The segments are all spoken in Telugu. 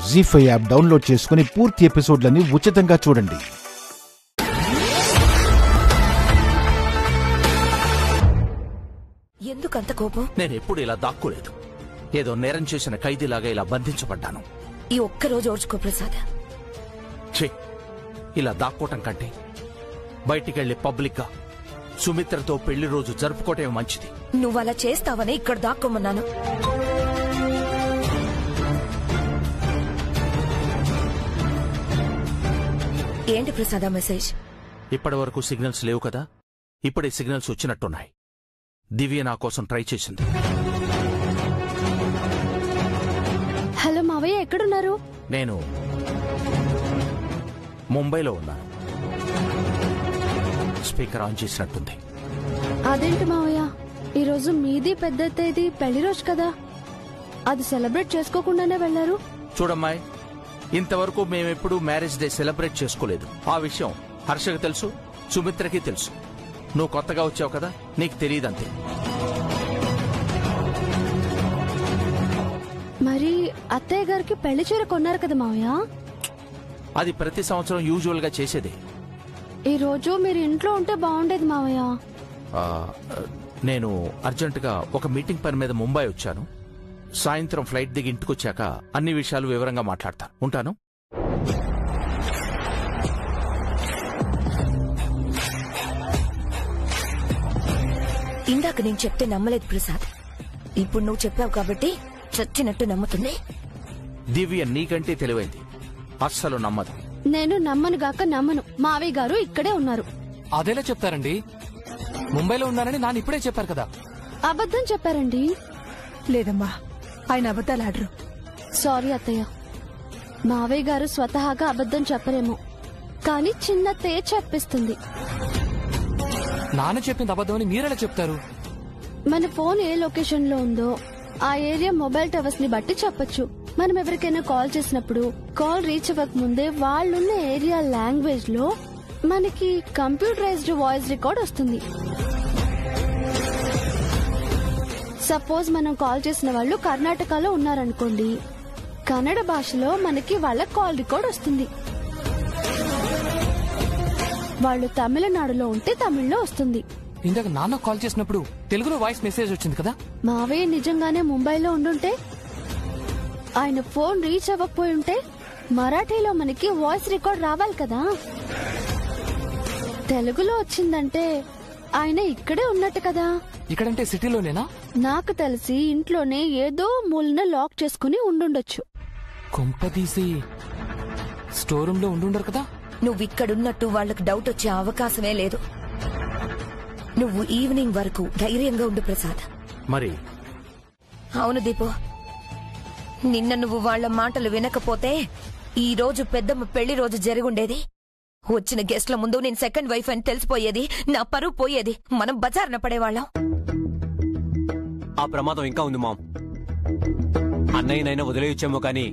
జీ5 యాప్ డౌన్లోడ్ చేసుకుని పూర్తి ఎపిసోడ్లని ఉచితంగా చూడండి. ఎందుకంత కోపం? నేను ఎప్పుడు ఇలా దాక్కోలేదు. ఏదో నేరం చేసిన ఖైదీలాగా ఇలా బంధించబడ్డాను. ఈ ఒక్కరోజు ఓర్చుకో ప్రసాద్. ఇలా దాక్కోవటం కంటే బయటికెళ్లి పబ్లిక్ గా సుమిత్రతో పెళ్లి రోజు జరుపుకోవటమే మంచిది. నువ్వలా చేస్తావని ఇక్కడ దాక్కోమన్నాను. ఏంటి ప్రసాద్ మెసేజ్? ఇప్పటి వరకు సిగ్నల్స్ లేవు కదా, ఇప్పుడే సిగ్నల్స్ వచ్చినట్టున్నాయి. దివ్య నా కోసం ట్రై చేసింది. హలో మావయ్య, ఎక్కడున్నారు? నేను ముంబైలో ఉన్నాను. స్పీకర్ ఆన్ చేసినట్టుంది. అదేంటి మావయ్య, ఈరోజు మీది పెద్ద తేదీ, పెళ్లి రోజు కదా, అది సెలబ్రేట్ చేసుకోకుండానే వెళ్లారు? చూడమ్మాయి, ఇంతవరకు మేమెప్పుడు మ్యారేజ్ డే సెలబ్రేట్ చేసుకోలేదు. ఆ విషయం హర్షకి తెలుసు, సుమిత్రకి తెలుసు. నువ్వు కొత్తగా వచ్చావు కదా, నీకు తెలియదంతే. మరి అత్తయ్య గారికి పెళ్లి చీర కొన్నారు కదా మావయ్య? అది ప్రతి సంవత్సరం యూజువల్ గా చేసేదే. ఈ రోజు మీరు ఇంట్లో ఉంటే బాగుండేది మావయ్య. నేను అర్జెంటుగా ఒక మీటింగ్ పని మీద ముంబై వచ్చాను. సాయంత్రం ఫ్లైట్ దిగి ఇంటికొచ్చాక అన్ని విషయాలు వివరంగా మాట్లాడతాను. ఉంటాను. ఇందాక నేను చెప్తే నమ్మలేదు ప్రసాద్. ఇప్పుడు నువ్వు చెప్పావు కాబట్టి చచ్చినట్టు నమ్ముతుంది. దివ్య నీకంటే తెలివైంది, అస్సలు నమ్మదు. నేను నమ్మను గాక నమ్మను. మావయ్య గారు ఇక్కడే ఉన్నారు. అదేలా చెప్తారండి? ముంబైలో ఉన్నారని నాన్న ఇప్పుడే చెప్పారు కదా. అబద్ధం చెప్పారండి. లేదమ్మా, ఆయన అబద్ధాలాడరు. సారీ అత్తయ్య, మావయ్య గారు స్వతహాగా అబద్ధం చెప్పరేమో, కానీ చిన్నత్తయ్య చెప్పిస్తుంది. నాన్న చెప్పింది అబద్ధం అని మీరెలా చెప్తారు? మన ఫోన్ ఏ లొకేషన్ లో ఉందో ఆ ఏరియా మొబైల్ టవర్స్ ని బట్టి చెప్పొచ్చు. మనం ఎవరికైనా కాల్ చేసినప్పుడు కాల్ రీచ్ అవ్వక ముందే వాళ్ళున్న ఏరియా లాంగ్వేజ్ లో మనకి కంప్యూటరైజ్డ్ వాయిస్ రికార్డ్ వస్తుంది. సపోజ్ మనం కాల్ చేసిన వాళ్ళు కర్ణాటకలో ఉన్నారనుకోండి, కన్నడ భాషలో మనకి వాళ్ళ కాల్ రికార్డ్ వస్తుంది. వాళ్ళు తమిళనాడులో ఉంటే తమిళ్లో వస్తుంది. ఇందాక నాన్న కాల్ చేసినప్పుడు తెలుగులో వాయిస్ మెసేజ్ వచ్చింది కదా. మావయ్య నిజంగానే ముంబైలో ఉండుంటే, ఆయన ఫోన్ రీచ్ అవ్వకపోయి ఉంటే మరాఠీలో మనకి వాయిస్ రికార్డ్ రావాలి కదా. తెలుగులో వచ్చిందంటే ఆయన ఇక్కడే ఉన్నట్టు కదా. ఇక్కడంటే సిటీలోనేనా? నాకు తెలిసి ఇంట్లోనే ఏదో మూలన లాక్ చేసుకుని ఉండుండొచ్చు. కొంపదీసి స్టోర్ రూమ్ లో ఉండుండరు కదా. నువ్విక్కడున్నట్టు వాళ్లకు డౌట్ వచ్చే అవకాశమే లేదు. నువ్వు ఈవినింగ్ వరకు ధైర్యంగా ఉండు ప్రసాద్. మరి అవును దీపు, నిన్న నువ్వు వాళ్ల మాటలు వినకపోతే ఈ రోజు పెద్దమ్మ పెళ్లి రోజు జరిగుండేది. వచ్చిన గెస్ట్ల ముందు నేను సెకండ్ వైఫ్ అని తెలిసిపోయేది, నా పరువు పోయేది, మనం బజార్న పడేవాళ్ళం. ఆ ప్రమాదం ఇంకా ఉంది మామ్. అన్నయ్యనైనా వదిలేయొచ్చేమో కానీ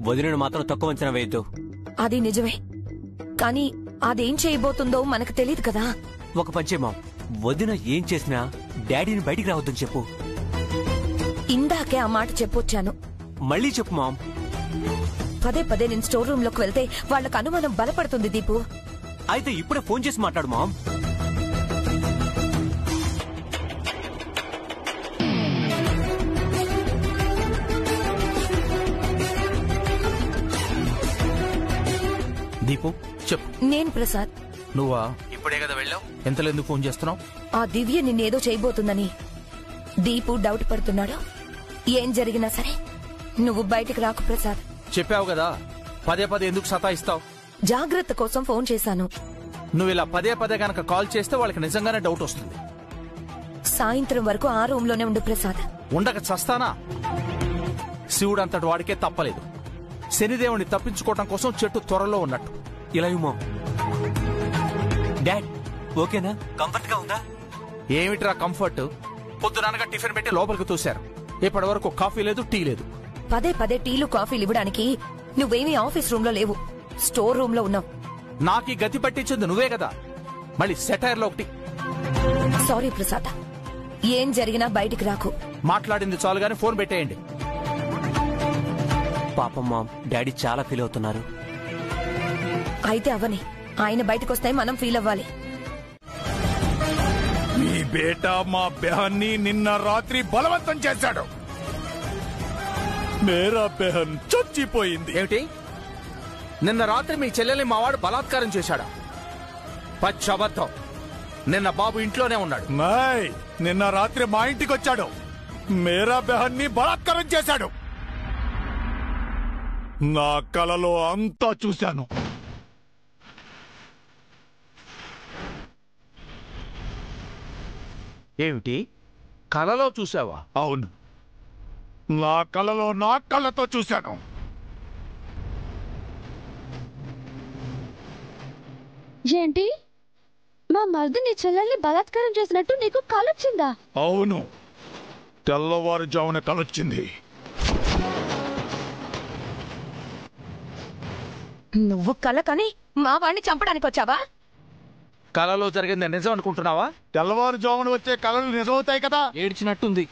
వదిలిన మాత్రం తక్కువ అంచనా వేయద్దు. అది నిజమే, కానీ అదేం చేయబోతుందో మనకు తెలియదు కదా. ఒక పంచే మామ్, వదిన ఏం చేసినా డాడీని బయటికి రావద్దని చెప్పు. ఇందాకే ఆ మాట చెప్పొచ్చాను. మళ్ళీ చెప్పు మామ్. పదే పదే నేను స్టోర్ రూమ్ లోకి వెళ్తే వాళ్లకు అనుమానం బలపడుతుంది దీపు. అయితే ఇప్పుడే ఫోన్ చేసి మాట్లాడు మామ్. దీపు చెప్పు. నేను ప్రసాద్. నువ్వా? ఇప్పుడే కదా వెళ్ళావు, ఎంతలేందుకు ఫోన్ చేస్తున్నావు? ఆ దివ్య నిన్నేదో చేయబోతుందని దీపు డౌట్ పడుతున్నాడు. ఏం జరిగినా సరే నువ్వు బయటికి రాకు ప్రసాద్. చెప్పావు కదా, పదే పదే ఎందుకు సతాయిస్తావు? జాగ్రత్త కోసం ఫోన్ చేశాను. నువ్వు ఇలా పదే పదే గనక కాల్ చేస్తే వాళ్ళకి నిజంగానే డౌట్ వస్తుంది. సాయంత్రం వరకు ఆ రూమ్ లోనే ఉండు ప్రసాద్. ఉండక చస్తానా? శివుడంతటి వాడికే తప్పలేదు. శనిదేవుని తప్పించుకోవటం కోసం చెట్టు త్వరలో ఉన్నట్టు. ఇలా మామ్. డాడ్ ఓకేనా? కంఫర్ట్ గా ఉందా? ఏమిట్రా కంఫర్ట్? పొద్దుననగా టిఫిన్ పెట్టి లోపలికి తోశారు. ఇప్పటి వరకు కాఫీ లేదు, టీ లేదు. పదే పదే టీలు కాఫీలు ఇవ్వడానికి నువ్వేమీ ఆఫీస్ రూమ్ లో లేవు, స్టోర్ రూమ్ లో ఉన్నావు. నాకీ గతి పట్టించింది నువ్వే కదా. మళ్ళీ సెటైర్లో ఒకటి. సారీ ప్రసాద్, ఏం జరిగినా బయటికి రాకు. మాట్లాడింది చాలు గాని ఫోన్ పెట్టేయండి. పాపం మామ్, డాడీ చాలా ఫీల్ అవుతున్నారు. అయితే అవని, ఆయన బయటకొస్తే మనం ఫీల్ అవ్వాలి. మీ బేటా మా బెహన్ని నిన్న రాత్రి బలవంతం చేశాడు. మేరా బెహన్ చచ్చిపోయింది. ఏమిటి? నిన్న రాత్రి మీ చెల్లెల్ని మావాడు బలాత్కారం చేశాడా? పచ్చి అబద్ధం. నిన్న బాబు ఇంట్లోనే ఉన్నాడు. నాయ్, నిన్న రాత్రి మా ఇంటికి వచ్చాడు. మేరా బెహన్ని బలాత్కారం చేశాడు. నా కలలో అంతా చూశాను. ఏమిటి? కలలో చూసావా? అవును, నా కలలో నా కళ్ళతో చూశాను. ఏంటి? మా మరిది నీ చెల్లెల్ని బలాత్కారం చేసినట్టు నీకు కాలొచ్చిందా? అవును, తెల్లవారుజామున కలొచ్చింది. నువ్వు కల కని మా వాడిని చంపడానికి వచ్చావా? కలలో జరిగింది నిజం అనుకుంటున్నావా? తెల్లవారుజామున వచ్చే కళలు నిజమవుతాయి కదా. ఏడ్చినట్టుంది.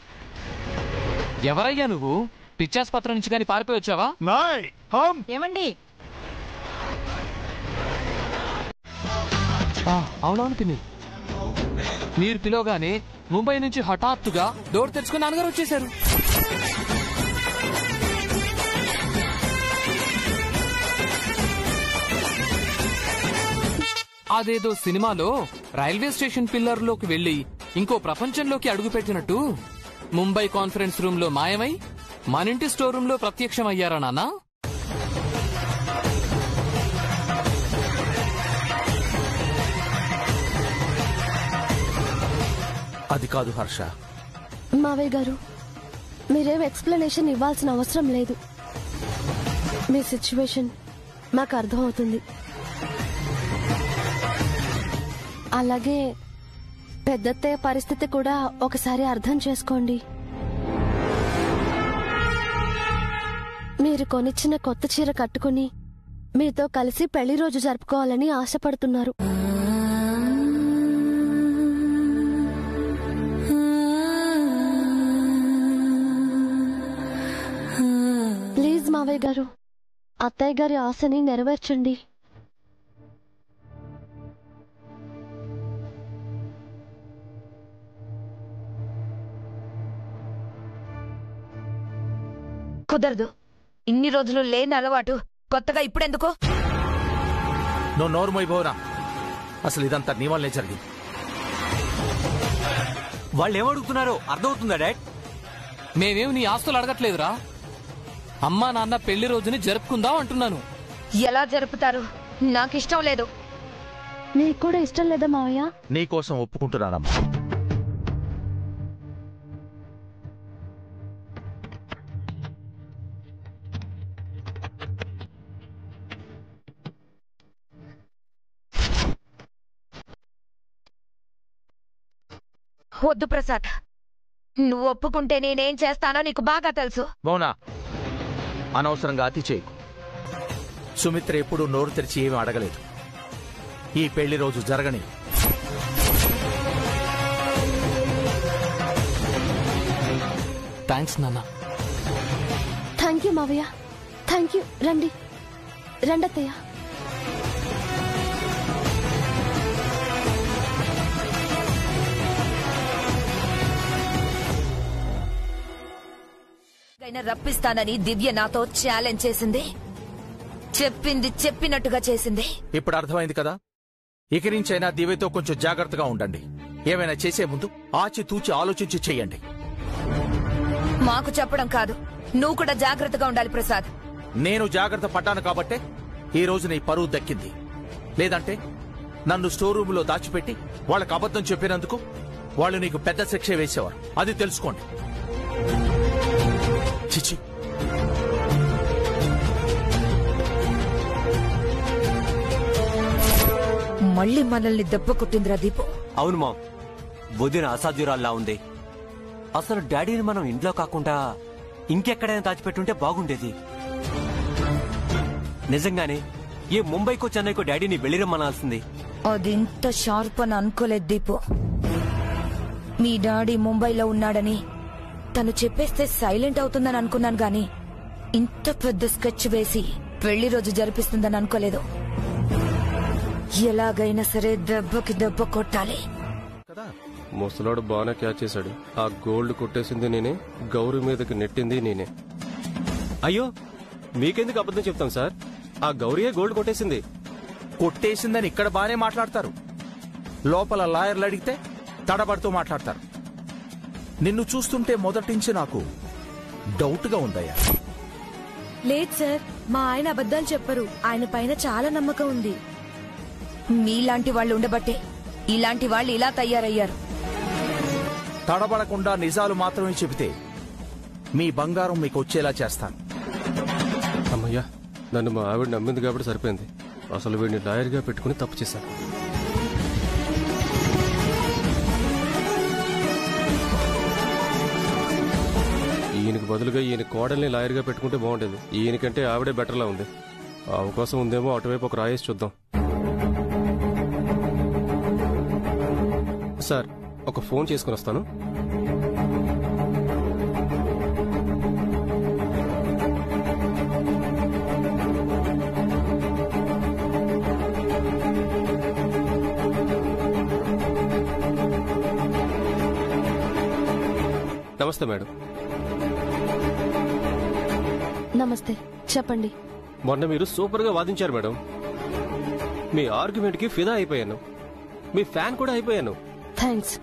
ఎవరయ్యా నువ్వు? పిచ్చాసుపత్రి నుంచి కానీ పారిపోయి వచ్చావా? నాయ్, హమ్ ఏమండి? అవునవును పిన్ని, మీరు పిలవగానే ముంబై నుంచి హఠాత్తుగా డోర్ తెరుచుకుని నాన్నగారు వచ్చేశారు. అదేదో సినిమాలో రైల్వే స్టేషన్ పిల్లర్లోకి వెళ్లి ఇంకో ప్రపంచంలోకి అడుగుపెట్టినట్టు ముంబై కాన్ఫరెన్స్ రూమ్ లో మాయమై మనింటి స్టోర్ రూమ్ లో ప్రత్యక్షమయ్యారా నాన్న? అది కాదు హర్ష. మావయ్య గారు, మీరేం ఎక్స్ప్లెనేషన్ ఇవ్వాల్సిన అవసరం లేదు. మీ సిచ్యువేషన్ మాకు అర్థమవుతుంది. అలాగే పెద్దత్తయ్య పరిస్థితి కూడా ఒకసారి అర్థం చేసుకోండి. మీరు కొనిచ్చిన కొత్త చీర కట్టుకుని మీతో కలిసి పెళ్లి రోజు జరుపుకోవాలని ఆశపడుతున్నారు. ప్లీజ్ మావయ్య గారు, అత్తయ్య గారి ఆశని నెరవేర్చండి. కుదరదు. ఇన్ని రోజులు లేని అలవాటు కొత్తగా ఇప్పుడెందుకు? నువ్వు నోరు మొయ్యబోరా. అసలు ఇదంతా నీ వల్లే జరిగింది. వాళ్ళు ఏమడుగుతున్నారో అర్థమవుతుందా డాడ్? మేమేం నీ ఆస్తులు అడగట్లేదురా. అమ్మా నాన్న పెళ్లి రోజుని జరుపుకుందాం అంటున్నాను. ఎలా జరుపుతారు? నాకిష్టం లేదు. నీకు కూడా ఇష్టం లేదా మావయ్య? నీకోసం ఒప్పుకుంటున్నానమ్మా. వద్దు ప్రసాద్, నువ్వు ఒప్పుకుంటే నేనేం చేస్తానో నీకు బాగా తెలుసు. మౌనా, అనవసరంగా అతి చేయకు. సుమిత్ర ఎప్పుడూ నోరు తెరిచి ఏమీ అడగలేదు. ఈ పెళ్లి రోజు జరగని. థ్యాంక్స్ నాన్న. థ్యాంక్ యూ మావయ్య, థ్యాంక్ యూ. రండి రండత్తయ్య. రప్పిస్తానని దివ్య నాతో ఛాలెంజ్ చేసింది. చెప్పింది చెప్పినట్టుగా చేసింది. ఇప్పుడు అర్థమైంది కదా. ఇక నుంచైనా దివ్యతో కొంచెం జాగ్రత్తగా ఉండండి. ఏమైనా చేసే ముందు ఆచితూచి ఆలోచించి చెయ్యండి. మాకు చెప్పడం కాదు, నువ్వు కూడా జాగ్రత్తగా ఉండాలి ప్రసాద్. నేను జాగ్రత్త పడ్డాను కాబట్టే ఈ రోజు నీ పరువు దక్కింది. లేదంటే నన్ను స్టోర్ రూమ్ లో దాచిపెట్టి వాళ్ళకి అబద్ధం చెప్పినందుకు వాళ్ళు నీకు పెద్ద శిక్ష వేసేవారు. అది తెలుసుకోండి. చిచి, మళ్ళీ మనల్ని దెబ్బ కొట్టిందిరా దీపు. అవును మామ్, వదిన అసాధ్యురాల్లా ఉంది. అసలు డాడీని మనం ఇంట్లో కాకుండా ఇంకెక్కడైనా దాచిపెట్టుంటే బాగుండేది. నిజంగానే ఏ ముంబైకో చెన్నైకో డాడీని వెళ్ళిరమ్మనాల్సింది. అది ఇంత షార్ప్ అని అనుకోలేదు దీపు. మీ డాడీ ముంబైలో ఉన్నాడని తను చెప్పేస్తే సైలెంట్ అవుతుందని అనుకున్నాను గాని ఇంత పెద్ద స్కెచ్ వేసి పెళ్లి రోజు జరిపిస్తుందని అనుకోలేదు. ఎలాగైనా సరే దెబ్బకి దెబ్బ కొట్టాలి. ముసలాడు బాగానే క్యాచ్ చేశాడు. ఆ గోల్డ్ కొట్టేసింది నేనే, గౌరీ మీదకి నెట్టింది నేనే. అయ్యో మీకెందుకు అబద్ధం చెప్తాం సార్? ఆ గౌరీయే గోల్డ్ కొట్టేసింది. కొట్టేసిందని ఇక్కడ బానే మాట్లాడతారు, లోపల లాయర్లు అడిగితే తడబడుతూ మాట్లాడతారు. నిన్ను చూస్తుంటే మొదటించి నాకు డౌట్ గా ఉందయ్యా. లేదు సార్, మా ఆయన అబద్ధాలు చెప్పరు. ఆయన పైన చాలా నమ్మకం ఉంది. మీలాంటి వాళ్ళు ఉండబట్టే ఇలాంటి వాళ్ళు ఇలా తయారయ్యారు. తడబడకుండా నిజాలు మాత్రమే చెబితే మీ బంగారం మీకు వచ్చేలా చేస్తాను. అమ్మయ్యా, నన్ను మా ఆవిడ నమ్మింది కాబట్టి సరిపోయింది. అసలు వీడిని లాయర్గా పెట్టుకుని తప్పు చేశాను. ఈయనకు బదులుగా ఈయన కోడల్ని లాయర్గా పెట్టుకుంటే బాగుండేది. ఈయనకంటే ఆవిడే బెటర్లా ఉంది. ఆ అవకాశం ఉందేమో అటువైపు ఒక రాయేసి చూద్దాం. సార్, ఒక ఫోన్ చేసుకుని వస్తాను. నమస్తే మేడం. నమస్తే, చెప్పండి. మొన్న మీరు సూపర్ గా వాదించారు మేడం. మీ ఆర్గ్యుమెంట్ కి ఫిదా అయిపోయాను. మీ ఫ్యాన్ కూడా అయిపోయాను. థ్యాంక్స్.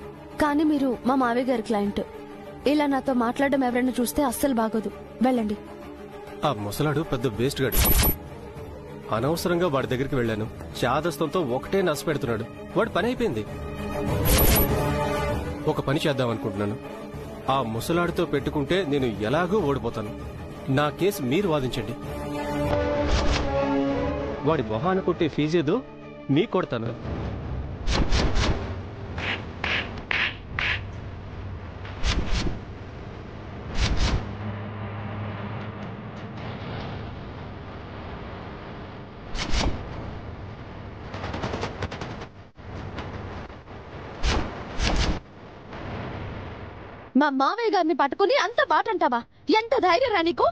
కానీ మీరు మా మావయ్య గారి క్లయింట్. ఇలా నాతో మాట్లాడడం ఎవరైనా చూస్తే అస్సలు బాగోదు. వెళ్ళండి. ఆ ముసలాడు పెద్ద వేస్ట్ గాడు. అనవసరంగా వాడి దగ్గరికి వెళ్ళాను. చాదస్తంతో ఒకటే నస పెడుతున్నాడు. వాడి పని అయిపోయింది. ఒక పని చేద్దాం అనుకుంటున్నాను. ఆ ముసలాడితో పెట్టుకుంటే నేను ఎలాగూ ఓడిపోతాను. నా కేసు మీరు వాదించండి. వాడి మొహాన్ని కొట్టే ఫీజేదో మీకు కొడతాను. మా మావయ్య గారిని పట్టుకుని అంత మాట అంటావా? ఎంత ధైర్యం రా నీకు?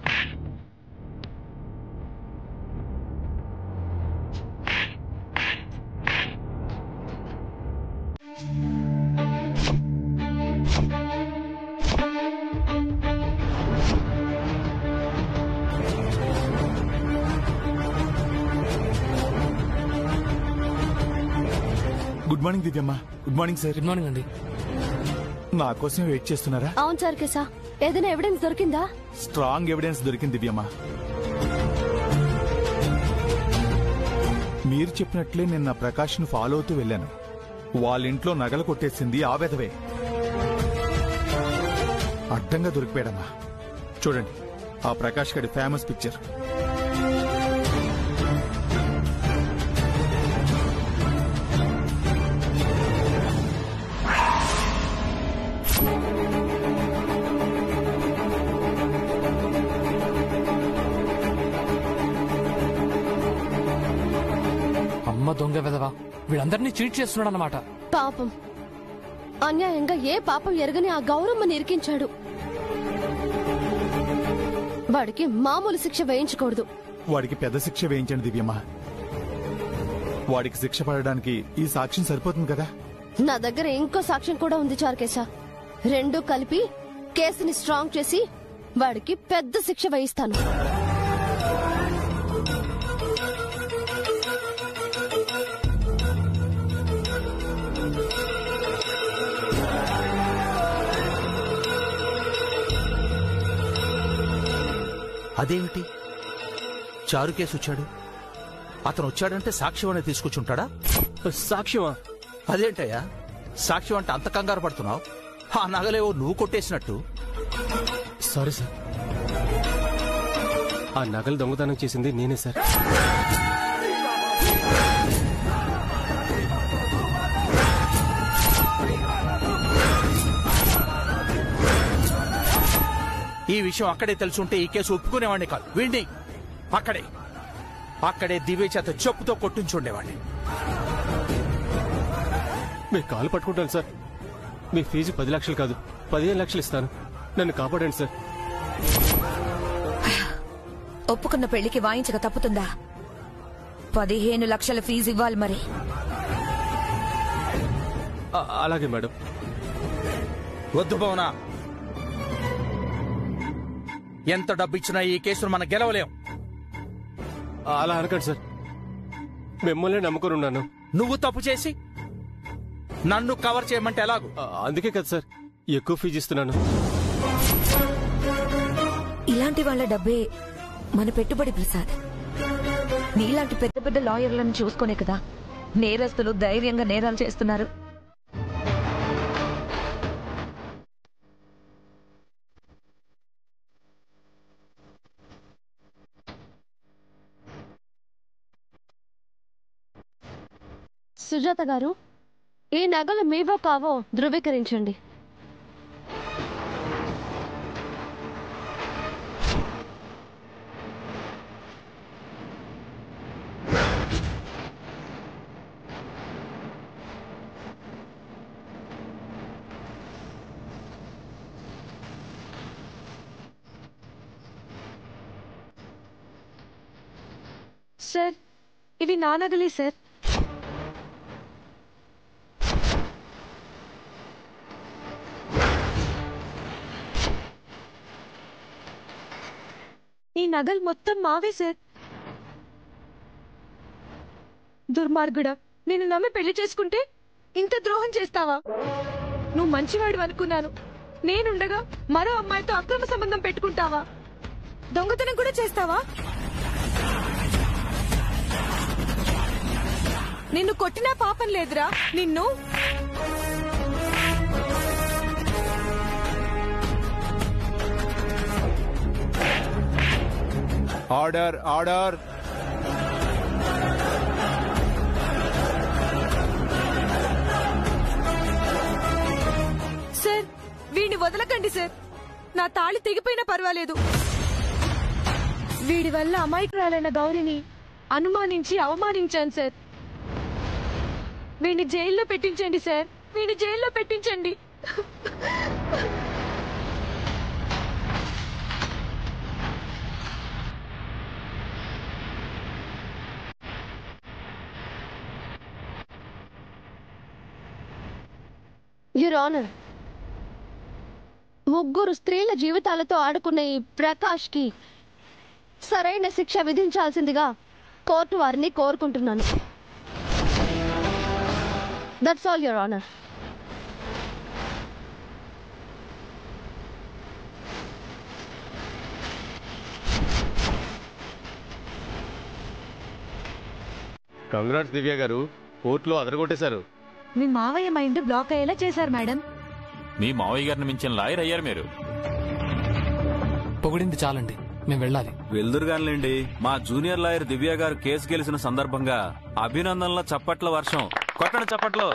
గుడ్ మార్నింగ్ దివ్యమ్మ. Good morning sir. Good morning అండి. నా కోసం వెయిట్ చేస్తున్నారా? అవును సార్. కేసా ఏదైనా ఎవిడెన్స్ దొరికిందా? స్ట్రాంగ్ ఎవిడెన్స్ దొరికింది దివ్యమ్మ. మీరు చెప్పినట్లే నిన్న ప్రకాష్ ను ఫాలో అవుతూ వెళ్ళాను. వాళ్ళ ఇంట్లో నగలు కొట్టేసింది ఆ వెధవే. అడ్డంగా దొరికిపోయాడమ్మా. చూడండి, ఆ ప్రకాష్ గడి ఫేమస్ పిక్చర్. అమ్మ దొంగ వెదవా, వీళ్ళందరినీ చీట్ చేస్తున్నాడన్నమాట. పాపం, అన్యాయంగా ఏ పాపం ఎరగని ఆ గౌరమ్మని ఇరికించాడు. వాడికి మామూలు శిక్ష వేయించకూడదు. వాడికి పెద్ద శిక్ష వేయించండి దివ్యమ్మ. వాడికి శిక్ష పడడానికి ఈ సాక్ష్యం సరిపోతుంది కదా? నా దగ్గర ఇంకో సాక్ష్యం కూడా ఉంది చార్కేశా. రెండూ కలిపి కేసుని స్ట్రాంగ్ చేసి వాడికి పెద్ద శిక్ష వేయిస్తాను. అదేమిటి, చారు కేసు వచ్చాడు? అతను వచ్చాడంటే సాక్ష్యం అనేది తీసుకొచ్చుంటాడా? సాక్ష్యమా? అదేంటయ్యా సాక్ష్యం అంటే అంత కంగారు పడుతున్నావు? ఆ నగలేవో నువ్వు కొట్టేసినట్టు. సారీ సార్, ఆ నగలు దొంగతనం చేసింది నేనే సార్. ఈ విషయం అక్కడే తెలుసుంటే ఈ కేసు ఒప్పుకునేవాడిని కాదు. వీడిని అక్కడే దివ్య చేత చెప్పుతో కొట్టించుండేవాడిని. మీ కాలు పట్టుకుంటాను సార్. మీ ఫీజు 10 లక్షలు కాదు, 15 లక్షలు ఇస్తాను. నన్ను కాపాడండి సార్. ఒప్పుకున్న పెళ్లికి వాయించక తప్పుతుందా? 15 లక్షల ఫీజు ఇవ్వాలి మరి. అలాగే మేడం. వద్దు భవన, ఎంత డబ్బిచ్చినా ఈ కేసును మనం గెలవలేం. అలా అనకండి సార్, మిమ్మల్ని నమ్ముకుని ఉన్నాను. నువ్వు తప్పు చేసి నన్ను కవర్ చేయమంటే ఎలాగూ? అందుకే కదా సార్ ఎక్కువ ఫీజు ఇస్తున్నాను. ఇలాంటి వాళ్ళ డబ్బే మన పెట్టుబడి ప్రసాద్. నీలాంటి పెద్ద పెద్ద లాయర్లను చూసుకునే కదా నేరస్తులు ధైర్యంగా నేరాలు చేస్తున్నారు. సుజాత గారు, ఈ నగలు మీవో కావో ధృవీకరించండి. సార్, ఇవి నా నగలే సార్. ఈ నగలు మొత్తం మావే సార్. దుర్మార్గుడా, నేను నమ్మి పెళ్లి చేసుకుంటే ఇంత ద్రోహం చేస్తావా? నువ్వు మంచివాడు అనుకున్నాను. నేనుండగా మరో అమ్మాయితో అక్రమ సంబంధం పెట్టుకుంటావా? దొంగతనం కూడా చేస్తావా? నిన్ను కొట్టినా పాపం లేదురా. నిన్ను ఆర్డర్ ఆర్డర్. సార్, వీడిని వదలకండి సార్. నా తాళి తెగిపోయినా పర్వాలేదు. వీడి వల్ల అమాయకురాలైన గౌరిని అనుమానించి అవమానించాను సార్. వీడిని జైల్లో పెట్టించండి సార్. వీడిని జైల్లో పెట్టించండి. యువర్ ఆనర్, ముగ్గురు స్త్రీల జీవితాలతో ఆడుకున్న ఈ ప్రకాష్ కి సరైన శిక్ష విధించాల్సిందిగా కోర్టు వారిని కోరుకుంటున్నాను. That's all your honour. Congrats Divya గారు, కోర్టులో అదరగొట్టేశారు. మీ మావయ్య మైండ్ బ్లాక్ అయ్యేలా చేశారు మేడం. మీ మావయ్య గారిని మించిన లాయర్ అయ్యారు మీరు. పొగిడింది చాలండి, మేము వెళ్ళాలి. వెళ్దురుగానిలేండి. మా జూనియర్ లాయర్ దివ్య గారు కేసు గెలిచిన సందర్భంగా అభినందనల చప్పట్ల వర్షం. కొట్టండి చప్పట్లు.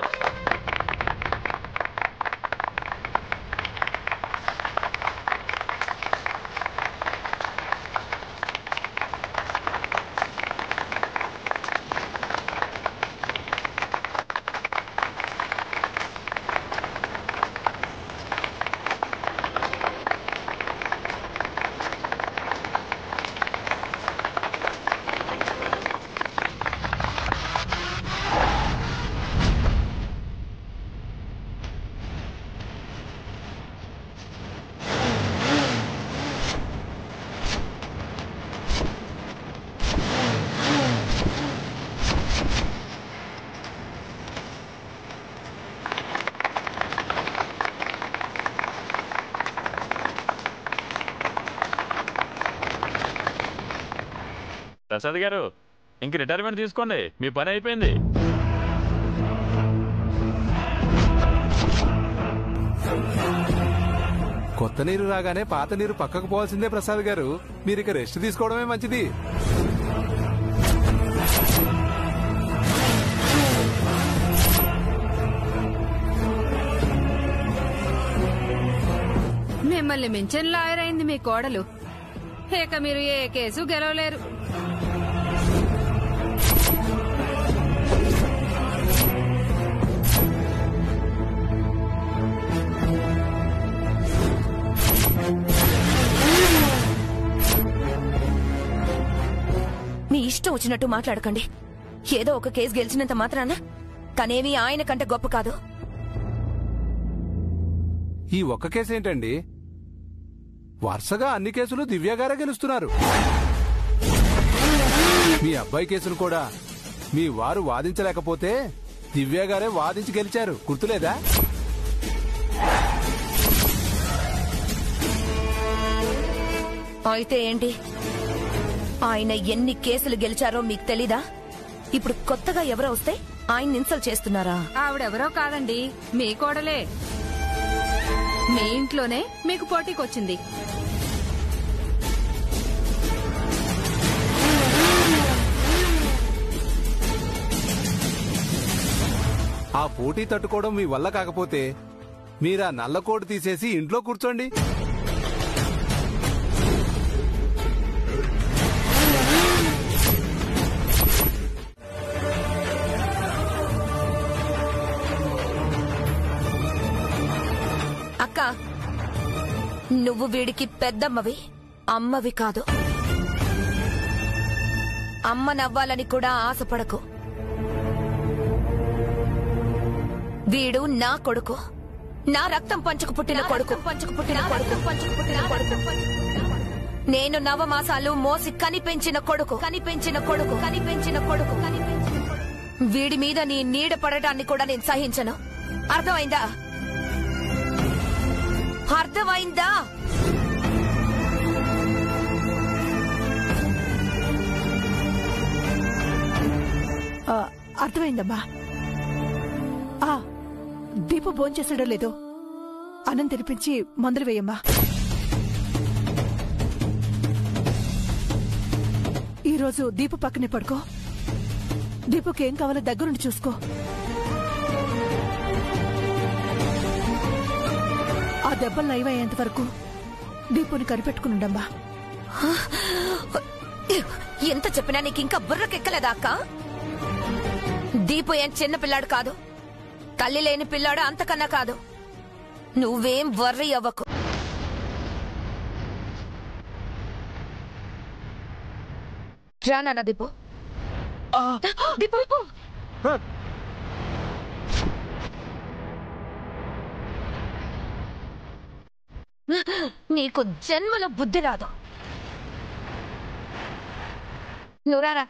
ప్రసాద్ గారు, ఇంక రిటైర్మెంట్ తీసుకోండి, మీ పని అయిపోయింది. కొత్త నీరు రాగానే పాత నీరు పక్కకు పోవాల్సిందే ప్రసాద్ గారు. మీరు ఇక రెస్ట్ తీసుకోవడమే మంచిది. మిమ్మల్ని మించిన లాయర్ అయింది మీ కోడలు. ఇక మీరు ఏ కేసు గెలవలేరు. మీ ఇష్టం వచ్చినట్టు మాట్లాడకండి. ఏదో ఒక కేసు గెలిచినంత మాత్రాన తనేమీ ఆయన కంటే గొప్ప కాదు. ఈ ఒక్క కేసు ఏంటండి, వరుసగా అన్ని కేసులు దివ్య గారే గెలుస్తున్నారు. మీ అబ్బాయి కేసును కూడా మీ వారు వాదించలేకపోతే దివ్య గారే వాదించి గెలిచారు, గుర్తులేదా? అయితే ఏంటి, ఆయన ఎన్ని కేసులు గెలిచారో మీకు తెలీదా? ఇప్పుడు కొత్తగా ఎవరో వస్తే ఆయన ఇన్సల్ట్ చేస్తున్నారా? ఆవిడెవరో కాదండి, మీ కోడలే. మీ ఇంట్లోనే మీకు పోటీకొచ్చింది. ఆ పోటీ తట్టుకోవడం మీ వల్ల కాకపోతే మీరా నల్ల కోటు తీసేసి ఇంట్లో కూర్చోండి. అక్క, నువ్వు వీడికి పెద్దమ్మవి, అమ్మవి కాదు. అమ్మనవ్వాలని కూడా ఆశపడకు. వీడు నా కొడుకు, నా రక్తం పంచుకు పుట్టిన కొడుకు. నేను నవమాసాలు మోసి కనిపెంచిన కొడుకు. వీడి మీద నీ నీడ పడటాన్ని కూడా నేను సహించను. అర్థమైందా? అర్థమైందా? అర్థమైందమ్మా. దీపు భోంచేసాడో లేదో అన్నం తినిపించి మందులు వేయమ్మా. ఈరోజు దీపు పక్కనే పడుకో. దీపుకి ఏం కావాలో దగ్గరుండి చూసుకో. ఆ దెబ్బలు నయమయ్యేంత వరకు దీపుని కనిపెట్టుకునుండమ్మా. ఎంత చెప్పినా నీకు ఇంకా బుర్రకెక్కలేదా అక్క? దీపు ఏం చిన్న పిల్లాడు కాదు, తల్లి లేని పిల్లాడు అంతకన్నా కాదు. నువ్వేం వర్రీ అవ్వకు. రానా దీపు. దీపు నీకు జన్మలో బుద్ధి రాదు. నువ్వురారా.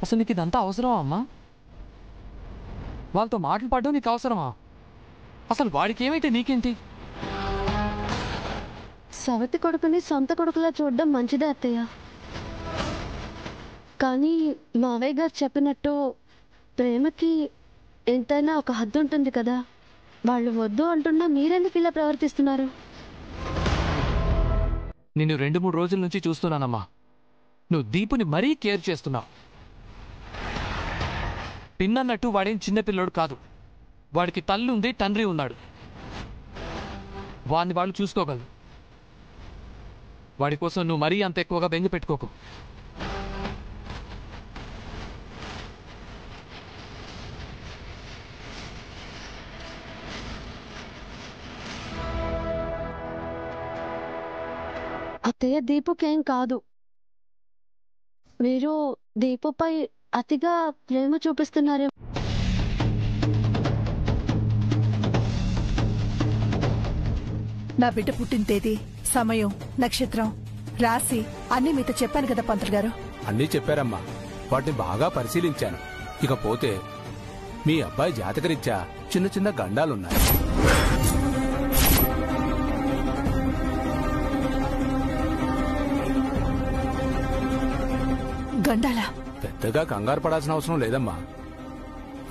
అసలు నీకు ఇదంతా అవసరమా అమ్మా? వాళ్ళతో మాటలు పడడం నీకు అవసరమా? అసలు వాడికి ఏమైతే నీకేంటి? సవతి కొడుకుని సొంత కొడుకులా చూడడం మంచిదే అత్తయ్య. కానీ మావయ్య గారు చెప్పినట్టు ప్రేమకి ఎంతైనా ఒక హద్దు ఉంటుంది కదా. వాళ్ళు వద్దు అంటున్నా మీరెందుకు ఇలా ప్రవర్తిస్తున్నారు? నిన్ను 2-3 రోజుల నుంచి చూస్తున్నానమ్మా. నువ్వు దీపుని మరీ కేర్ చేస్తున్నావు. పిన్నన్నట్టు వాడేం చిన్నపిల్లడు కాదు. వాడికి తల్లి ఉంది, తండ్రి ఉన్నాడు. వాడిని వాళ్ళు చూసుకోగలరు. వాడి కోసం నువ్వు మరీ అంత ఎక్కువగా బెంగ పెట్టుకోకు. అత్తయ్య, దీపుకేం కాదు. మీరు దీపుపై అతిగా ప్రేమ చూపిస్తున్నారే. నా బిడ్డ పుట్టిన తేదీ, సమయం, నక్షత్రం, రాశి అన్నీ మీతో చెప్పాను కదా పంతులు గారు. అన్నీ చెప్పారమ్మా. వాటిని బాగా పరిశీలించాను. ఇకపోతే మీ అబ్బాయి జాతకరీత్యా చిన్న చిన్న గండాలున్నాయి. గండాలా? పెద్దగా కంగారు పడాల్సిన అవసరం లేదమ్మా.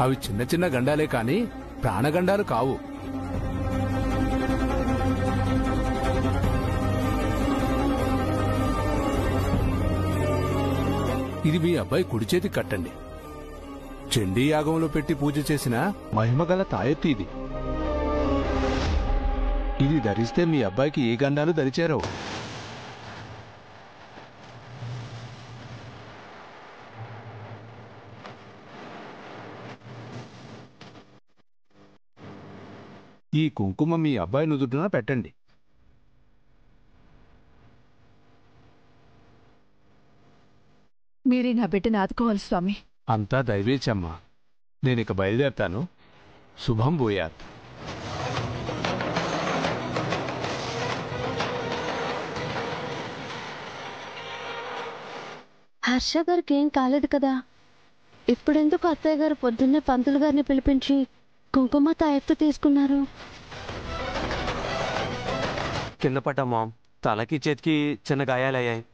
అవి చిన్న చిన్న గండాలే కాని ప్రాణగండాలు కావు. ఇది మీ అబ్బాయి కుడి చేతికి కట్టండి. చండీ యాగంలో పెట్టి పూజ చేసిన మహిమగల తాయెత్తి ఇది. ఇది ధరిస్తే మీ అబ్బాయికి ఏ గండాలు దరిచేరవు. ఈ కుంకుమ మీ అబ్బాయి నుదుటిన పెట్టండి. మీరే నా బిడ్డను ఆదుకోవాలి స్వామి. అంతా దైవేచ్ఛమ్మా. నేనిక బయలుదేరతాను. శుభం భూయాత్. హర్ష గారికి ఏం కాలేదు కదా? ఇప్పుడెందుకు అత్తయ్య గారు పొద్దున్నే పంతులు గారిని పిలిపించి కుంకుమ తాయెత్తు తీసుకున్నారు? కింద పడ్డా మామ్. తలకి చేతికి చిన్న గాయాలయ్యాయి.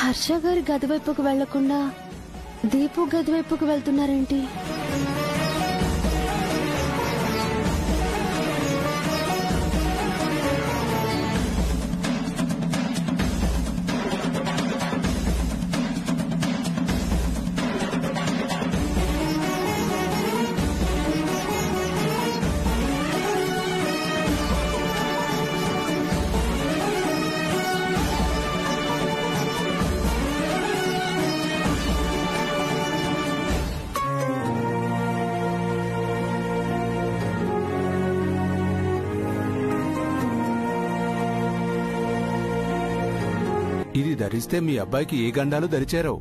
హర్ష గారి గది వైపుకు వెళ్లకుండా దీపు గది వైపుకు వెళ్తున్నారేంటి? ఇది ధరిస్తే మీ అబ్బాయికి ఏ గండాలు దరిచేరవు.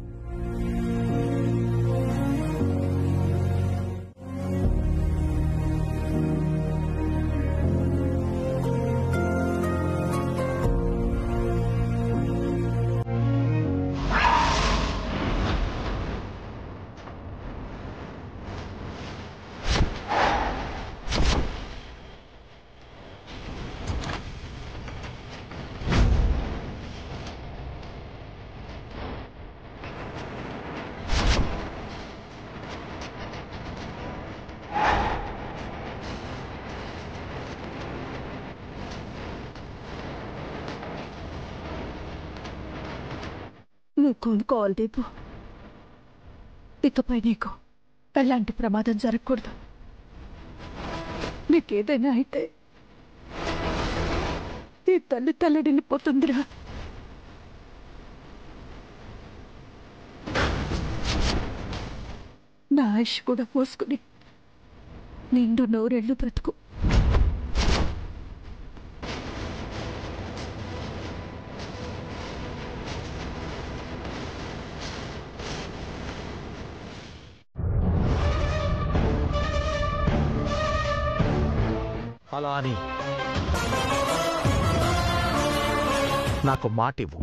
నువ్వు కోలుకోవాలి దీపు. ఇకపై నీకు ఎలాంటి ప్రమాదం జరగకూడదు. నీకేదైనా అయితే నీ తల్లి తల్లడిల్లిపోతుందిరా. నా ఆయుష్ కూడా పోసుకుని నిండు నూరేళ్లు బ్రతుకు. అలా అని నాకు మాటివ్వు.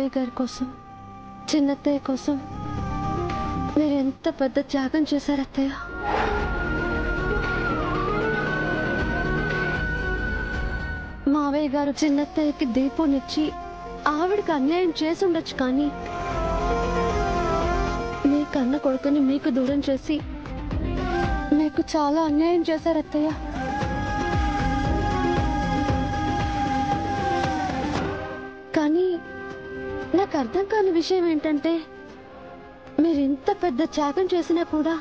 మావయ్య గారి కోసం, చిన్నత్తయ్య కోసం మీరు ఎంత పెద్ద త్యాగం చేశారు అత్తయ్య. మావయ్య గారు చిన్నత్తయ్యకి దీపాన్నిచ్చి ఆవిడకి అన్యాయం చేసి ఉండొచ్చు, కానీ మీ కన్న కొడుకుని మీకు దూరం చేసి మీకు చాలా అన్యాయం చేశారు అత్తయ్య. కానీ నాకు అర్థం కాని విషయం ఏంటంటే, మీరు ఇంత పెద్ద త్యాగం చేసినా కూడా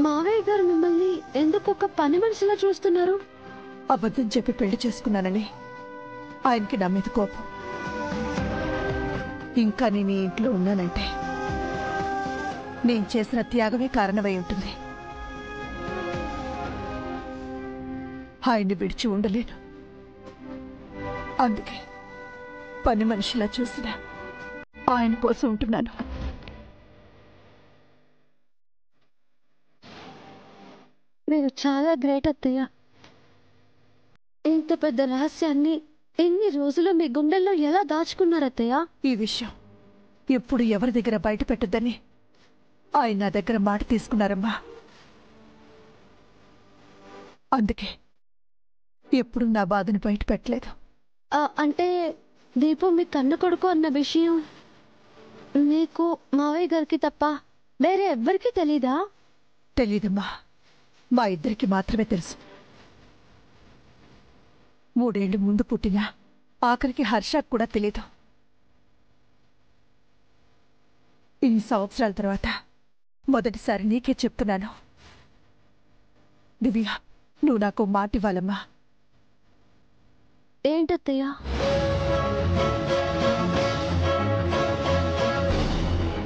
మావయ్య గారు మిమ్మల్ని ఎందుకు ఒక పని మనిషిలా చూస్తున్నారు? అబద్ధం చెప్పి పెళ్లి చేసుకున్నానని ఆయనకి నా మీద కోపం. ఇంకా నేను ఈ ఇంట్లో ఉన్నానంటే నేను చేసిన త్యాగమే కారణమై ఉంటుంది. ఆయన్ని విడిచి ఉండలేను. అందుకే పని మనిషిలా చూసిన ఆయన కోసం ఉంటున్నాను. మీరు చాలా గ్రేట్ అత్తయ్య. ఇంత పెద్ద రహస్యాన్ని ఎన్ని రోజులు మీ గుండెల్లో ఎలా దాచుకున్నారు అత్తయ్య? ఈ విషయం ఎప్పుడు ఎవరి దగ్గర బయట పెట్టొద్దని ఆయన నా దగ్గర మాట తీసుకున్నారమ్మా. అందుకే ఎప్పుడు నా బాధను బయట పెట్టలేదు. అంటే దీపు మీ కన్న కొడుకు అన్న విషయం మీకు మావయ్య గారికి తప్ప వేరే ఎవ్వరికీ తెలీదా? తెలీదమ్మా, మా ఇద్దరికి మాత్రమే తెలుసు. 3 ఏళ్లు ముందు పుట్టిన ఆఖరికి హర్షకు కూడా తెలీదు. ఇన్ని సంవత్సరాల తర్వాత మొదటిసారి నీకే చెప్తున్నాను. దివ్య, నువ్వు నాకు మాట ఇవ్వాలమ్మా. ఏంటత్తయ్య?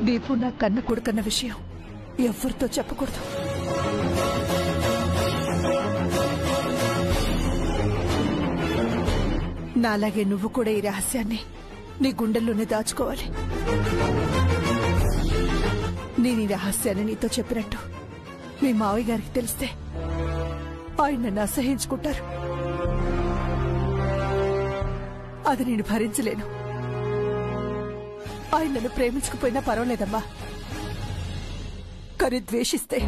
దీపు నా కన్న కొడుకన్న విషయం ఎవరితో చెప్పకూడదు. నాలాగే నువ్వు కూడా ఈ రహస్యాన్ని నీ గుండెల్లోనే దాచుకోవాలి. నేను ఈ రహస్యాన్ని నీతో చెప్పినట్టు మీ మావయ్య గారికి తెలిస్తే ఆయన నన్ను అసహించుకుంటారు. అది నేను భరించలేను. ఆయన నన్ను ప్రేమించకపోయినా పర్వాలేదమ్మా, కానీ ద్వేషిస్తే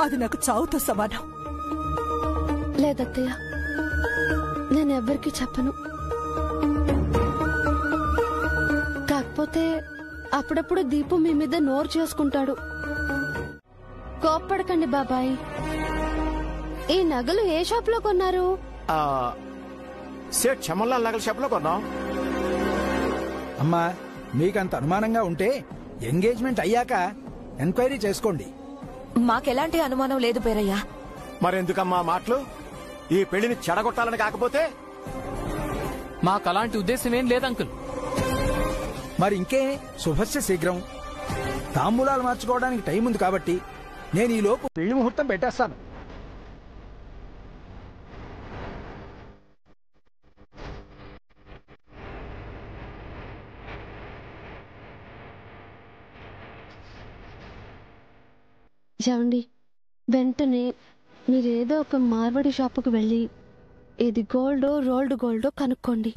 అది నాకు చావుతో సమానం. లేదత్తయ్య, నేను ఎవ్వరికీ చెప్పను. కాకపోతే అప్పుడప్పుడు దీపు మీ మీద నోరు చేసుకుంటాడు. కోప్పడకండి బాబాయ్. ఈ నగలు ఏ షాప్ లో కొన్నారు? సేట్ చమల్లాల్ నగల షాప్ లో కొన్నాం. అమ్మా, మీకంత అనుమానంగా ఉంటే ఎంగేజ్మెంట్ అయ్యాక ఎంక్వైరీ చేసుకోండి. మాకెలాంటి అనుమానం లేదు పేరయ్యా. మరెందుకమ్మా మాటలు? ఈ పెళ్లిని చెడగొట్టాలని కాకపోతే? మాకు అలాంటి ఉద్దేశం ఏం లేదు అంకుల్. మరి ఇంకే, శుభస్య శీఘ్రం. తాంబూలాలు మార్చుకోవడానికి టైం ఉంది కాబట్టి నేను ఈ లోపు పెళ్లి ముహూర్తం పెట్టేస్తాను. ఏమండి, వెంటనే మీరేదో ఒక మార్వడి షాపుకు వెళ్ళి ఇది గోల్డో రోల్డ్ గోల్డో కనుక్కోండి.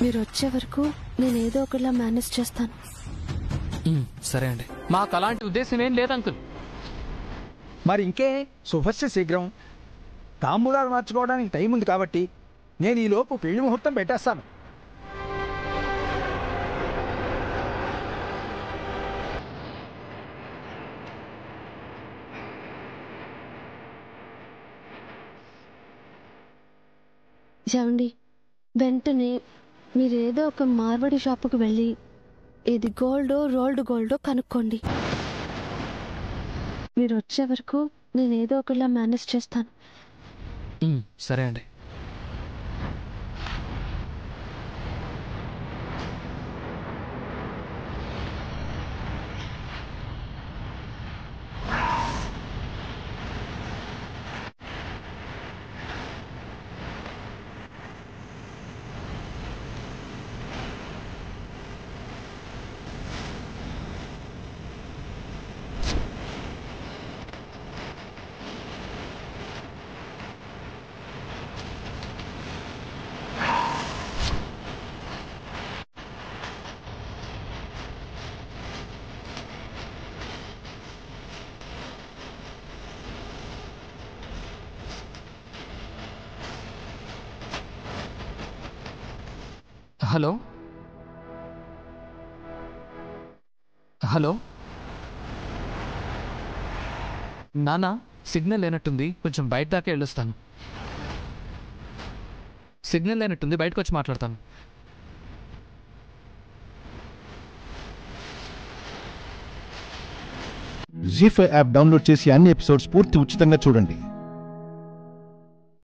మీరు వచ్చే వరకు నేనేదో ఒకలా మేనేజ్ చేస్తాను. సరే అండి, మాకు అలాంటి ఉద్దేశం ఏం లేదు అంకుల్. మరి ఇంకే, శుభస్య శీఘ్రం. తాంబూలాలు మార్చుకోవడానికి టైం ఉంది కాబట్టి నేను ఈ లోపు పెళ్లి ముహూర్తం పెట్టేస్తాను. ఏమండి, వెంటనే మీరేదో ఒక మార్వడి షాపుకు వెళ్ళి ఇది గోల్డో రోల్డ్ గోల్డో కనుక్కోండి. మీరు వచ్చే వరకు నేనేదో ఒకలా మేనేజ్ చేస్తాను. సరే అండి. హలో హలో నానా, సిగ్నల్ లేనట్టుంది, కొంచెం బయట దాకా వెళ్ళొస్తాను. సిగ్నల్ లేనట్టుంది, బయటకు వచ్చి మాట్లాడతాను. జీ5 యాప్ డౌన్లోడ్ చేసి అన్ని ఎపిసోడ్స్ పూర్తి ఉచితంగా చూడండి.